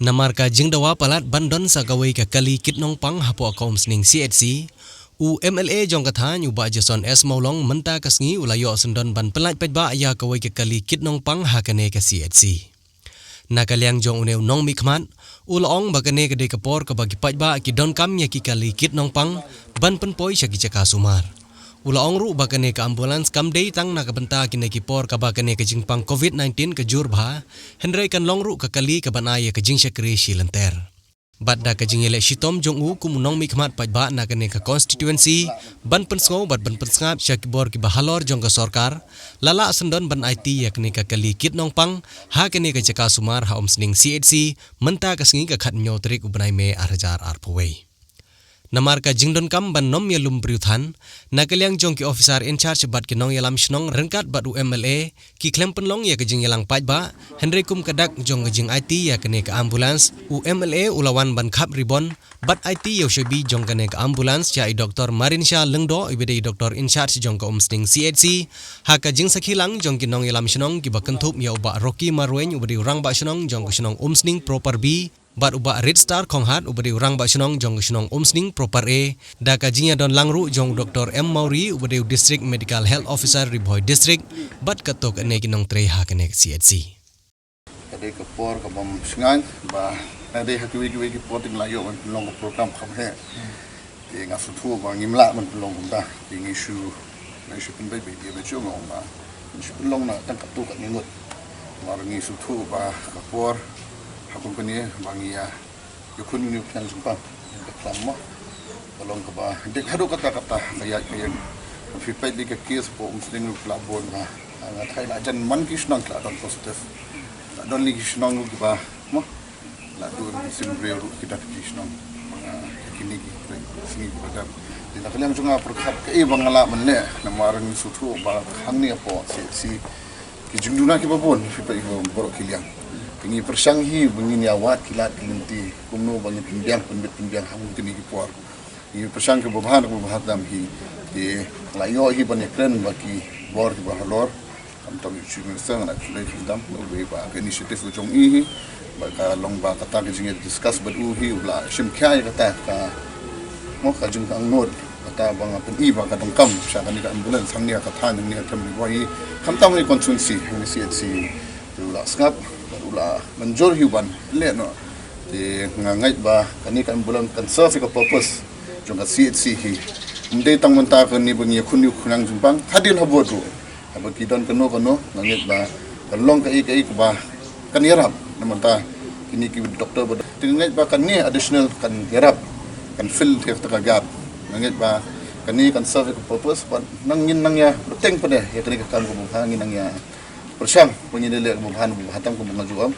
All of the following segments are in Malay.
Namarka jingdawa palat bandon sa gawai ka kali kitnong pang hapo ka Umsning CHC UMLA jong katha nyuba Jason S Maulong Mynta ka Sngi ulayo sendon ban pelat pedba ya kawai ka kali kitnong pang hakane ka CHC. Nakaliang jong uneu nong mikmat ulong bagane ka de kapor ka bagi pedba ki don kam ya ki kali kitnong pang ban penpoi sa ki caka sumar. Ulaong ru bakane ka ambulans kam day tang nakabenta kina kipor ka bakane ka jingpang COVID-19 ka jurba henry kan long ru ka kali ka banaya ka jing syakri silenter. Badda ka jing ele shitom jong u kumunong mikmat pajba nakane ka constituency ban pensngo bad ban pensngap syakibor ki bahalor jong ka sorkar lala sendon ban Aiti yakni ka kali kitnong pang ha kane ka jaka sumar ha Umsning CHC Mynta ka Sngi ka khat nyotrik ubnai me arjar arpawei. Namarka jingdon kam ban nom yalum briuthan nakaliang jong ki officer in charge bat ki nong yalam shnong rengkat bat UMLA ki klempen long ya ke jing yalang pajba Henry kum kadak jong jing Aiti ya kene ka ambulans UMLA ulawan ban khap ribon bat Aiti yo shebi jong kene ka ambulans cha i Dr. Marinsha Lengdo ibede Dr. in charge jong ka Umsning CHC ha ka jing sakhilang jong ki nong yalam shnong ki bakentup ya uba Rocky Marwen ubede urang ba shnong jong ka shnong Umsning proper B bat uba Red Star Konghat ubadi urang ba shnong jong shnong Umsning proper A da ka jinya don langru jong Dr. M Mauri ubadi District Medical Health Officer Riboy District bat katok ane kinong tre ha kane CHC ade ka por ka bom sngan ba ade ha kiwi ki poting layo man long program kham he ti nga su thu ba ngimla man long ta ti ngi shu na shu pin bai bi be chu ngong ba shu long na tan ka tu ka ngut ma ngi su thu ba ka por hakun kini bangia yukun ni kan sumpah reklama tolong ke bah dek hadu kata-kata kayak fipai di kes po Umsning pelabon bah ngat hai lajan man kisnang la don positif la don li kisnang ke bah mo la don simbre ru kita kisnang kini sini pada di nakaliang junga perkap ke bangala menne namarang sutu ba hangni apo si kijungduna ki babon fipai borok kiliang ini persanghi bengini awat kilat kinti kumno bangi pimbiang pimbiang hamun kini kipor ini persang ke bahan dam hi di layo hi ban ekren baki bor ki bahalor kam tam chume sang na kulai dam be ba initiative jong hi ba ka long ba kata ke jing discuss badu hi bla shim kya kata ka mo ka jing ang nod kata bang pen i ba ka dong kam sha kan ka ambulance sang ni ka than ni ka tam ni kam tam ni constituency ni CHC la skap ula menjol hiban le no di ngangai ba kani kan bulan kan serve ka purpose jong ka CHC hi mde tang menta ka ni bunyi khuni khunang jumpang hadil habodu abaki don kano ngangai ba kalong ka ik ba kan yarap namanta kini ki doktor ba tingai ba kan ni additional kan yarap kan fill thek ta gap ngangai ba kani kan serve ka purpose ba nangin nang ya teng pa de ya kani ka kan ko hangin nang ya persang penyedele bubahan hatam ko bunga juam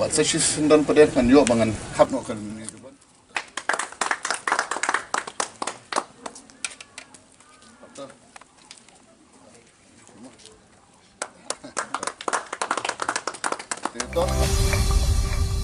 buat sesi sendan pada kan yo bangan hap no kan ni juban Betul.